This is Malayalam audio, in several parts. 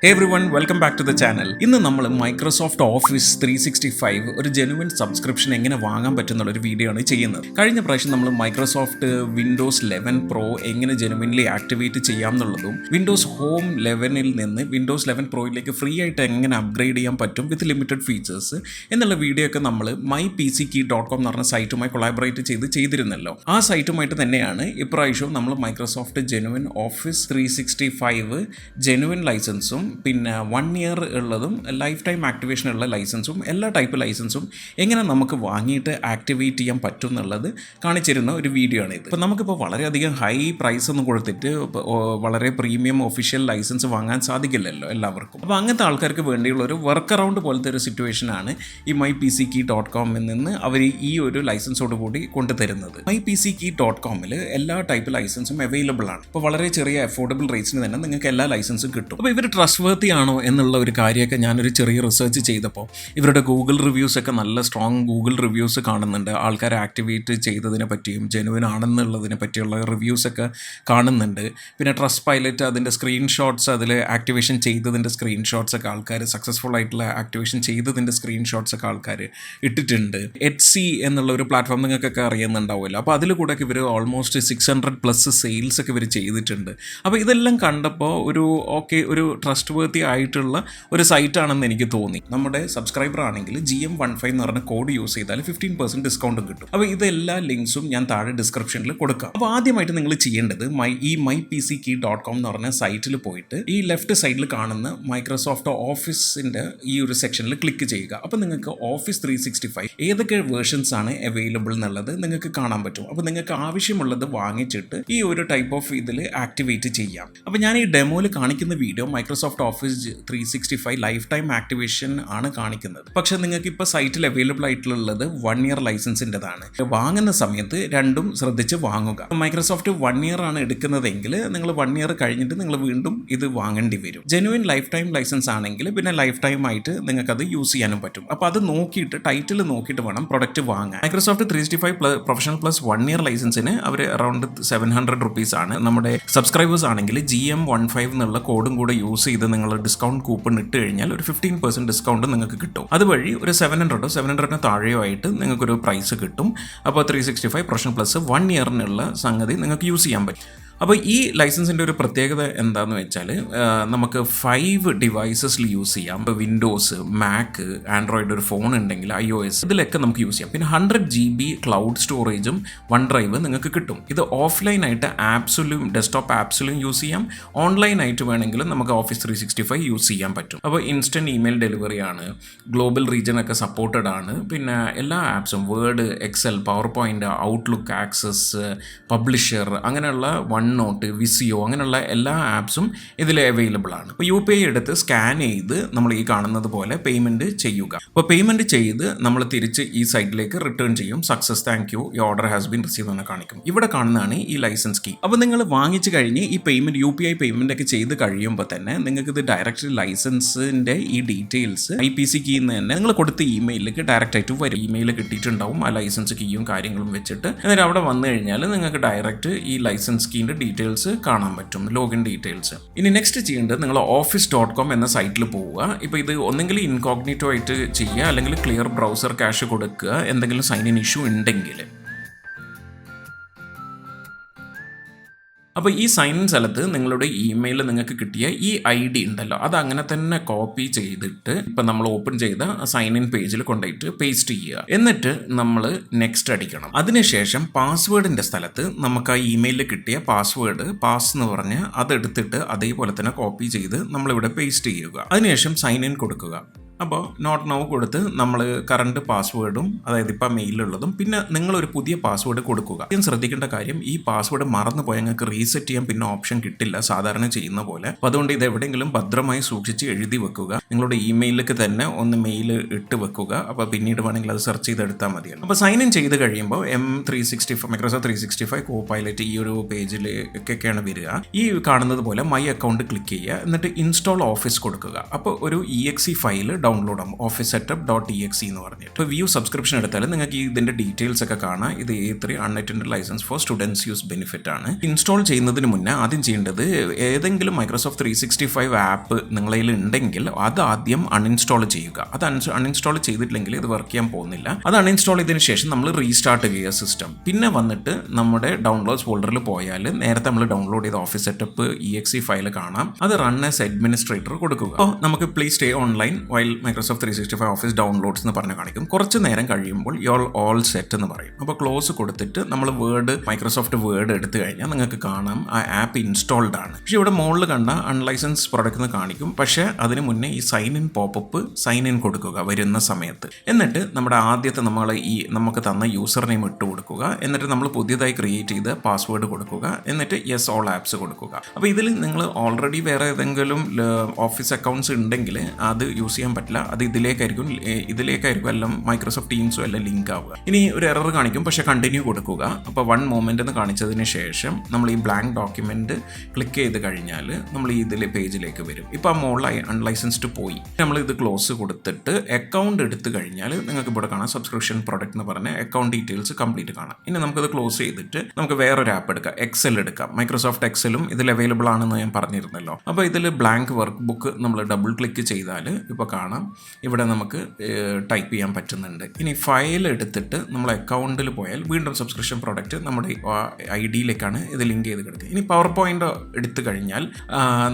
Hey everyone, welcome back to the channel. ഇന്ന് നമ്മൾ മൈക്രോസോഫ്റ്റ് ഓഫീസ് 365 ഒരു ജെനുവിൻ സബ്സ്ക്രിപ്ഷൻ എങ്ങനെ വാങ്ങാൻ പറ്റുന്നുള്ള ഒരു വീഡിയോ ആണ് ചെയ്യുന്നത്. കഴിഞ്ഞ പ്രാവശ്യം നമ്മൾ മൈക്രോസോഫ്റ്റ് വിൻഡോസ് 11 പ്രോ എങ്ങനെ ജെനുവിൻലി ആക്ടിവേറ്റ് ചെയ്യാം എന്നുള്ളതും വിൻഡോസ് ഹോം 11ൽ നിന്ന് വിൻഡോസ് 11 പ്രോയിലേക്ക് ഫ്രീ ആയിട്ട് എങ്ങനെ അപ്ഗ്രേഡ് ചെയ്യാൻ പറ്റും വിത്ത് ലിമിറ്റഡ് ഫീച്ചേഴ്സ് എന്നുള്ള വീഡിയോ ഒക്കെ നമ്മൾ mypckey.com എന്ന് പറഞ്ഞ സൈറ്റുമായി കൊളാബറേറ്റ് ചെയ്തിരുന്നല്ലോ. ആ സൈറ്റുമായിട്ട് തന്നെയാണ് ഇപ്രാവശ്യവും നമ്മൾ മൈക്രോസോഫ്റ്റ് ജെനുവിൻ ഓഫീസ് 365 ജെനുവിൻ ലൈസൻസും പിന്നെ 1 ഇയർ ഉള്ളതും ലൈഫ് ടൈം ആക്ടിവേഷൻ ഉള്ള ലൈസൻസും എല്ലാ ടൈപ്പ് ലൈസൻസും എങ്ങനെ നമുക്ക് വാങ്ങിയിട്ട് ആക്ടിവേറ്റ് ചെയ്യാൻ പറ്റും എന്നുള്ളത് കാണിച്ചിരുന്ന ഒരു വീഡിയോ ആണ് ഇത്. ഇപ്പോൾ നമുക്കിപ്പോൾ വളരെയധികം ഹൈ പ്രൈസ് ഒന്നും കൊടുത്തിട്ട് വളരെ പ്രീമിയം ഒഫീഷ്യൽ ലൈസൻസ് വാങ്ങാൻ സാധിക്കില്ലല്ലോ എല്ലാവർക്കും. അപ്പോൾ അങ്ങനത്തെ ആൾക്കാർക്ക് വേണ്ടിയുള്ള ഒരു വർക്ക് അറൗണ്ട് പോലത്തെ ഒരു സിറ്റുവേഷനാണ് ഈ mypckey.com നിന്ന് അവർ ഈ ഒരു ലൈസൻസോട് കൂടി കൊണ്ടുതരുന്നത്. mypckey.com എല്ലാ ടൈപ്പ് ലൈസൻസും അവൈലബിൾ ആണ്. ഇപ്പോൾ വളരെ ചെറിയ അഫോർഡബിൾ റേറ്റ്സിന് തന്നെ നിങ്ങൾക്ക് എല്ലാ ലൈസൻസും കിട്ടും. അപ്പോൾ ഇവർ ട്രസ്റ്റ് വർത്തി ആണോ എന്നുള്ള ഒരു കാര്യമൊക്കെ ഞാനൊരു ചെറിയ റിസർച്ച് ചെയ്തപ്പോൾ ഇവരുടെ ഗൂഗിൾ റിവ്യൂസ് ഒക്കെ നല്ല സ്ട്രോങ് ഗൂഗിൾ റിവ്യൂസ് കാണുന്നുണ്ട്. ആൾക്കാർ ആക്ടിവേറ്റ് ചെയ്തതിനെ പറ്റിയും ജെനുവിൻ ആണെന്നുള്ളതിനെ പറ്റിയുള്ള റിവ്യൂസൊക്കെ കാണുന്നുണ്ട്. പിന്നെ ട്രസ്റ്റ് പൈലറ്റ് അതിൻ്റെ സ്ക്രീൻഷോട്ട്സ് അതിൽ ആക്ടിവേഷൻ ചെയ്തതിൻ്റെ സ്ക്രീൻഷോട്ട്സ് ഒക്കെ ആൾക്കാർ സക്സസ്ഫുൾ ആയിട്ടുള്ള ആക്ടിവേഷൻ ചെയ്തതിൻ്റെ സ്ക്രീൻഷോട്ട്സ് ഒക്കെ ആൾക്കാർ ഇട്ടിട്ടുണ്ട്. Etsy എന്നുള്ള ഒരു പ്ലാറ്റ്ഫോം നിങ്ങൾക്കൊക്കെ അറിയുന്നുണ്ടാവുമല്ലോ. അപ്പോൾ അതിൽ കൂടെ ഇവർ ഓൾമോസ്റ്റ് 600+ സെയിൽസ് ഒക്കെ ഇവർ ചെയ്തിട്ടുണ്ട്. അപ്പോൾ ഇതെല്ലാം കണ്ടപ്പോൾ ഒരു ട്രസ്റ്റ് വർത്തി ആയിട്ടുള്ള ഒരു സൈറ്റാണെന്ന് എനിക്ക് തോന്നി. നമ്മുടെ സബ്സ്ക്രൈബർ ആണെങ്കിൽ GM15 എന്ന് പറഞ്ഞ കോഡ് യൂസ് ചെയ്താൽ 15% ഡിസ്കൗണ്ടും കിട്ടും. അപ്പോൾ ഇതെല്ലാ ലിങ്ക്സും ഞാൻ താഴെ ഡിസ്ക്രിപ്ഷനിൽ കൊടുക്കാം. അപ്പോൾ ആദ്യമായിട്ട് നിങ്ങൾ ചെയ്യേണ്ടത് mypckey.com എന്ന് പറഞ്ഞ സൈറ്റിൽ പോയിട്ട് ഈ ലെഫ്റ്റ് സൈഡിൽ കാണുന്ന മൈക്രോസോഫ്റ്റ് ഓഫീസിൻ്റെ ഈ ഒരു സെക്ഷനിൽ ക്ലിക്ക് ചെയ്യുക. അപ്പോൾ നിങ്ങൾക്ക് ഓഫീസ് 365 ഏതൊക്കെ വേർഷൻസ് ആണ് അവൈലബിൾ എന്നുള്ളത് നിങ്ങൾക്ക് കാണാൻ പറ്റും. അപ്പോൾ നിങ്ങൾക്ക് ആവശ്യമുള്ളത് വാങ്ങിച്ചിട്ട് ഈ ഒരു ടൈപ്പ് ഓഫ് ഇതിൽ ആക്ടിവേറ്റ് ചെയ്യാം. അപ്പോൾ ഞാൻ ഈ ഡെമോയിൽ കാണിക്കുന്ന video Microsoft office 365 life time activation ആണ് കാണിക്കുന്നത്. പക്ഷേ നിങ്ങൾക്ക് ഇപ്പോൾ സൈറ്റിൽ അവൈലബിൾ ആയിട്ടുള്ളത് 1 ഇയർ ലൈസൻസിൻ്റെതാണ്. വാങ്ങുന്ന സമയത്ത് രണ്ടും ശ്രദ്ധിച്ച് വാങ്ങുക. മൈക്രോസോഫ്റ്റ് 1 ഇയർ ആണ് എടുക്കുന്നതെങ്കിൽ നിങ്ങൾ 1 ഇയർ കഴിഞ്ഞിട്ട് നിങ്ങൾ വീണ്ടും ഇത് വാങ്ങേണ്ടി വരും. ജെനുവിൻ ലൈഫ് ടൈം ലൈസൻസ് ആണെങ്കിൽ പിന്നെ ലൈഫ് ടൈം ആയിട്ട് നിങ്ങൾക്കത് യൂസ് ചെയ്യാനും പറ്റും. അപ്പോൾ അത് നോക്കിയിട്ട് ടൈറ്റിൽ നോക്കിയിട്ട് വേണം പ്രൊഡക്റ്റ് വാങ്ങാൻ. മൈക്രോസോഫ്റ്റ് 365 പ്രൊഫഷണൽ പ്ലസ് 1 ഇയർ ലൈസൻസിന് അവർ അറൗണ്ട് 700 rupees ആണ്. നമ്മുടെ സബ്സ്ക്രൈബേഴ്സ് ആണെങ്കിൽ GM15 എന്നുള്ള കോഡും കൂടെ യൂസ് ചെയ്ത് നിങ്ങൾ ഡിസ്കൗണ്ട് കൂപ്പൺ ഇട്ട് കഴിഞ്ഞാൽ ഒരു 15% ഡിസ്കൗണ്ട് നിങ്ങൾക്ക് കിട്ടും. അതുവഴി ഒരു 700 താഴെയോ ആയിട്ട് നിങ്ങൾക്കൊരു പ്രൈസ് കിട്ടും. അപ്പോൾ 365 പ്രൊഫഷണൽ പ്ലസ് 1 ഇയറിനുള്ള സംഗതി നിങ്ങൾക്ക് യൂസ് ചെയ്യാൻ പറ്റും. അപ്പോൾ ഈ ലൈസൻസിൻ്റെ ഒരു പ്രത്യേകത എന്താണെന്ന് വെച്ചാൽ നമുക്ക് 5 ഡിവൈസസിൽ യൂസ് ചെയ്യാം. ഇപ്പോൾ വിൻഡോസ്, മാക്ക്, ആൻഡ്രോയിഡ് ഒരു ഫോൺ ഉണ്ടെങ്കിൽ iOS ഇതിലൊക്കെ നമുക്ക് യൂസ് ചെയ്യാം. പിന്നെ 100 GB ക്ലൗഡ് സ്റ്റോറേജും OneDrive നിങ്ങൾക്ക് കിട്ടും. ഇത് ഓഫ്ലൈനായിട്ട് ആപ്സിലും ഡെസ്ക്ടോപ്പ് ആപ്സിലും യൂസ് ചെയ്യാം. ഓൺലൈനായിട്ട് വേണമെങ്കിലും നമുക്ക് ഓഫീസ് 365 യൂസ് ചെയ്യാൻ പറ്റും. അപ്പോൾ ഇൻസ്റ്റൻറ്റ് ഇമെയിൽ ഡെലിവറി ആണ്, ഗ്ലോബൽ റീജിയനൊക്കെ സപ്പോർട്ടഡ് ആണ്. പിന്നെ എല്ലാ ആപ്സും Word, Excel, PowerPoint, Outlook, Access, Publisher അങ്ങനെയുള്ള നോട്ട്, വിസിയോ അങ്ങനെയുള്ള എല്ലാ ആപ്സും ഇതിൽ അവൈലബിൾ ആണ്. അപ്പോൾ UPI എടുത്ത് സ്കാൻ ചെയ്ത് നമ്മൾ ഈ കാണുന്നത് പോലെ പേയ്മെൻറ്റ് ചെയ്യുക. അപ്പോൾ പേയ്മെൻറ്റ് ചെയ്ത് നമ്മൾ തിരിച്ച് ഈ സൈറ്റിലേക്ക് റിട്ടേൺ ചെയ്യും. Success, thank you, your order has been receive എന്ന് കാണിക്കും. ഇവിടെ കാണുന്നതാണ് ഈ ലൈസൻസ് കീ. അപ്പോൾ നിങ്ങൾ വാങ്ങിച്ച് കഴിഞ്ഞ് ഈ പേയ്മെൻറ്റ് UPI പേയ്മെൻ്റ് ഒക്കെ ചെയ്ത് കഴിയുമ്പോൾ തന്നെ നിങ്ങൾക്ക് ഇത് ഡയറക്റ്റ് ലൈസൻസിൻ്റെ ഈ ഡീറ്റെയിൽസ് mypckey എന്ന് തന്നെ നിങ്ങൾ കൊടുത്ത ഇമെയിലേക്ക് ഡയറക്റ്റ് ആയിട്ട് വരും. ഇമെയിൽ കിട്ടിയിട്ടുണ്ടാവും ആ ലൈസൻസ് കീയും കാര്യങ്ങളും വെച്ചിട്ട്. എന്നിട്ട് അവിടെ വന്നു കഴിഞ്ഞാൽ നിങ്ങൾക്ക് ഡയറക്റ്റ് ഈ ലൈസൻസ് കീൻ്റെ ഡീറ്റെയിൽസ് കാണാൻ പറ്റും, ലോഗിൻ ഡീറ്റെയിൽസ്. ഇനി നെക്സ്റ്റ് ചെയ്യേണ്ടത് നിങ്ങൾ office.com എന്ന സൈറ്റിൽ പോവുക. ഇപ്പോൾ ഇത് ഒന്നെങ്കിൽ ഇൻകോഗ്നിറ്റോ ആയിട്ട് ചെയ്യുക, അല്ലെങ്കിൽ ക്ലിയർ ബ്രൗസർ ക്യാഷ് കൊടുക്കുക എന്തെങ്കിലും സൈൻ ഇൻ ഇഷ്യൂ ഉണ്ടെങ്കിൽ. അപ്പോൾ ഈ സൈൻ ഇൻ സ്ഥലത്ത് നിങ്ങളുടെ ഇമെയിൽ നിങ്ങൾക്ക് കിട്ടിയ ഈ ID ഉണ്ടല്ലോ അത് അങ്ങനെ തന്നെ കോപ്പി ചെയ്തിട്ട് ഇപ്പം നമ്മൾ ഓപ്പൺ ചെയ്ത സൈൻ ഇൻ പേജിൽ കൊണ്ടുപോയിട്ട് പേസ്റ്റ് ചെയ്യുക. എന്നിട്ട് നമ്മൾ നെക്സ്റ്റ് അടിക്കണം. അതിനുശേഷം പാസ്വേഡിൻ്റെ സ്ഥലത്ത് നമുക്ക് ആ ഇമെയിലിൽ കിട്ടിയ പാസ് എന്ന് പറഞ്ഞ് അതെടുത്തിട്ട് അതേപോലെ തന്നെ കോപ്പി ചെയ്ത് നമ്മളിവിടെ പേസ്റ്റ് ചെയ്യുക. അതിനുശേഷം സൈൻ ഇൻ കൊടുക്കുക. അപ്പോൾ നോട്ട് നൗ കൊടുത്ത് നമ്മൾ കറണ്ട് പാസ്വേഡും അതായത് ഇപ്പോൾ മെയിലുള്ളതും പിന്നെ നിങ്ങളൊരു പുതിയ പാസ്വേഡ് കൊടുക്കുക. ആദ്യം ശ്രദ്ധിക്കേണ്ട കാര്യം ഈ പാസ്വേഡ് മറന്നു പോയാൽ നിങ്ങൾക്ക് റീസെറ്റ് ചെയ്യാൻ പിന്നെ ഓപ്ഷൻ കിട്ടില്ല സാധാരണ ചെയ്യുന്ന പോലെ. അപ്പോൾ അതുകൊണ്ട് ഇത് എവിടെയെങ്കിലും ഭദ്രമായി സൂക്ഷിച്ച് എഴുതി വെക്കുക. നിങ്ങളുടെ ഇമെയിലേക്ക് തന്നെ ഒന്ന് മെയിൽ ഇട്ട് വെക്കുക. അപ്പോൾ പിന്നീട് വേണമെങ്കിൽ അത് സെർച്ച് ചെയ്തെടുത്താൽ മതിയല്ലോ. അപ്പോൾ സൈൻ ഇൻ ചെയ്ത് കഴിയുമ്പോൾ മൈക്രോസോഫ്റ്റ് 365 കോപൈലറ്റ് ഈ ഒരു പേജിലേക്കൊക്കെയാണ് വരിക. ഈ കാണുന്നത് പോലെ മൈ അക്കൗണ്ട് ക്ലിക്ക് ചെയ്യുക. എന്നിട്ട് ഇൻസ്റ്റാൾ ഓഫീസ് കൊടുക്കുക. അപ്പോൾ ഒരു EXE ഫയൽ ഡൗൺലോഡ് ആകും, officesetup.exe എന്ന് പറഞ്ഞിട്ട്. ഇപ്പോൾ വ്യൂ സബ്സ്ക്രിപ്ഷൻ എടുത്താൽ നിങ്ങൾക്ക് ഇതിൻ്റെ ഡീറ്റെയിൽസ് ഒക്കെ കാണാം. ഇത് A3 unattended license for students use benefit ആണ്. ഇൻസ്റ്റാൾ ചെയ്യുന്നതിന് മുന്നേ ആദ്യം ചെയ്യേണ്ടത് ഏതെങ്കിലും മൈക്രോസോഫ്റ്റ് 365 ആപ്പ് നിങ്ങളിൽ ഉണ്ടെങ്കിൽ അത് ആദ്യം അൺഇൻസ്റ്റാൾ ചെയ്യുക. അത് അൺഇൻസ്റ്റാൾ ചെയ്തിട്ടില്ലെങ്കിൽ ഇത് വർക്ക് ചെയ്യാൻ പോകുന്നില്ല. അത് അൺഇൻസ്റ്റാൾ ചെയ്തതിന് ശേഷം നമ്മൾ റീസ്റ്റാർട്ട് ചെയ്യുക സിസ്റ്റം. പിന്നെ വന്നിട്ട് നമ്മുടെ ഡൗൺലോഡ്സ് ഫോൾഡറിൽ പോയാൽ നേരത്തെ നമ്മൾ ഡൗൺലോഡ് ചെയ്ത ഓഫീസ് സെറ്റപ്പ് exe ഫയൽ കാണാം. അത് റൺ ആസ് അഡ്മിനിസ്ട്രേറ്റർ കൊടുക്കുക. അപ്പോൾ നമുക്ക് please stay online while Microsoft 365 office downloads എന്ന് പറഞ്ഞ് കാണിക്കും. കുറച്ച് നേരം കഴിയുമ്പോൾ യോൾ ഓൾ സെറ്റ് എന്ന് പറയും. അപ്പോൾ ക്ലോസ് കൊടുത്തിട്ട് നമ്മൾ മൈക്രോസോഫ്റ്റ് വേർഡ് എടുത്തു കഴിഞ്ഞാൽ നിങ്ങൾക്ക് കാണാം ആ ആപ്പ് ഇൻസ്റ്റാൾഡ് ആണ്. പക്ഷേ ഇവിടെ മുകളിൽ കണ്ട അൺലൈസൻസ് പ്രൊഡക്റ്റ് എന്ന് കാണിക്കും. പക്ഷേ അതിന് മുന്നേ ഈ sign in popup sign in കൊടുക്കുക വരുന്ന സമയത്ത്. എന്നിട്ട് നമ്മുടെ ആദ്യത്തെ നമുക്ക് തന്ന യൂസർ നെയിം ഇട്ട് കൊടുക്കുക. എന്നിട്ട് നമ്മൾ പുതിയതായി ക്രിയേറ്റ് ചെയ്ത പാസ്വേഡ് കൊടുക്കുക. എന്നിട്ട് യെസ് ഓൾ ആപ്സ് കൊടുക്കുക. അപ്പോൾ ഇതിൽ നിങ്ങൾ ഓൾറെഡി വേറെ ഏതെങ്കിലും ഓഫീസ് അക്കൗണ്ട്സ് ഉണ്ടെങ്കിൽ അത് യൂസ് ചെയ്യാൻ പറ്റില്ല. അത് ഇതിലേക്കായിരിക്കും എല്ലാം മൈക്രോസോഫ്റ്റ് ടീംസും എല്ലാം ലിങ്ക് ആവുക. ഇനി ഒരു എറർ കാണിക്കും, പക്ഷേ കണ്ടിന്യൂ കൊടുക്കുക. അപ്പോൾ 1 മൊമെൻ്റ് എന്ന് കാണിച്ചതിന് ശേഷം നമ്മൾ ഈ ബ്ലാങ്ക് ഡോക്യുമെൻറ്റ് ക്ലിക്ക് ചെയ്ത് കഴിഞ്ഞാൽ നമ്മൾ ഈ പേജിലേക്ക് വരും. ഇപ്പോൾ ആ മുകളിലായി അൺലൈസൻസ്ഡ് പോയി. നമ്മൾ ഇത് ക്ലോസ് കൊടുത്തിട്ട് അക്കൗണ്ട് എടുത്തു കഴിഞ്ഞാൽ നിങ്ങൾക്ക് ഇവിടെ കാണാം സബ്സ്ക്രിപ്ഷൻ പ്രൊഡക്റ്റ് എന്ന് പറഞ്ഞ അക്കൗണ്ട് ഡീറ്റെയിൽസ് കംപ്ലീറ്റ് കാണാം. ഇനി നമുക്കത് ക്ലോസ് ചെയ്തിട്ട് നമുക്ക് വേറൊരു ആപ്പ് എടുക്കാം. എക്സൽ എടുക്കാം. മൈക്രോസോഫ്റ്റ് എക്സലും ഇതിൽ അവൈലബിൾ ആണെന്ന് ഞാൻ പറഞ്ഞിരുന്നല്ലോ. അപ്പോൾ ഇതിൽ ബ്ലാങ്ക് വർക്ക് ബുക്ക് നമ്മൾ ഡബിൾ ക്ലിക്ക് ചെയ്താൽ ഇപ്പോൾ കാണാം ഇവിടെ നമുക്ക് ടൈപ്പ് ചെയ്യാൻ പറ്റുന്നുണ്ട്. ഇനി ഫയൽ എടുത്തിട്ട് നമ്മൾ അക്കൗണ്ടിൽ പോയാൽ വീണ്ടും സബ്സ്ക്രിപ്ഷൻ പ്രൊഡക്റ്റ് നമ്മുടെ ID-യിലേക്കാണ് ഇത് ലിങ്ക് ചെയ്ത് കിടക്കുക. ഇനി പവർ പോയിന്റ് എടുത്തു കഴിഞ്ഞാൽ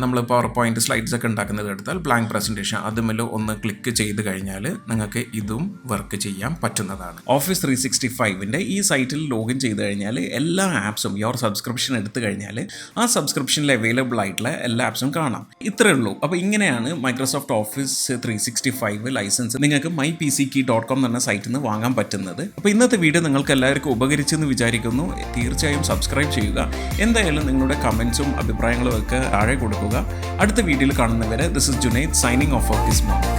നമ്മൾ പവർ പോയിന്റ് സ്ലൈഡ്സ് ഒക്കെ ഉണ്ടാക്കുന്നത് എടുത്താൽ ബ്ലാങ്ക് പ്രസൻറ്റേഷൻ അതുമല്ല ഒന്ന് ക്ലിക്ക് ചെയ്ത് കഴിഞ്ഞാൽ നിങ്ങൾക്ക് ഇതും വർക്ക് ചെയ്യാൻ പറ്റുന്നതാണ്. ഓഫീസ് 365ൻ്റെ ഈ സൈറ്റിൽ ലോഗിൻ ചെയ്ത് കഴിഞ്ഞാൽ എല്ലാ ആപ്സും യോർ സബ്സ്ക്രിപ്ഷൻ എടുത്തു കഴിഞ്ഞാൽ ആ സബ്സ്ക്രിപ്ഷനിൽ അവൈലബിൾ ആയിട്ടുള്ള എല്ലാ ആപ്സും കാണാം. ഇത്രയേ ഉള്ളൂ. അപ്പോൾ ഇങ്ങനെയാണ് മൈക്രോസോഫ്റ്റ് ഓഫീസ് 365 ലൈസൻസ് നിങ്ങൾക്ക് mypckey.com എന്ന സൈറ്റിൽ നിന്ന് വാങ്ങാൻ പറ്റുന്നത്. അപ്പോൾ ഇന്നത്തെ വീഡിയോ നിങ്ങൾക്ക് എല്ലാവർക്കും ഉപകരിച്ചെന്ന് വിചാരിക്കുന്നു. തീർച്ചയായും സബ്സ്ക്രൈബ് ചെയ്യുക. എന്തായാലും നിങ്ങളുടെ കമൻസും അഭിപ്രായങ്ങളും ഒക്കെ താഴെ കൊടുക്കുക. അടുത്ത വീഡിയോയിൽ കാണുന്നവരെ this is Junaid signing off this month.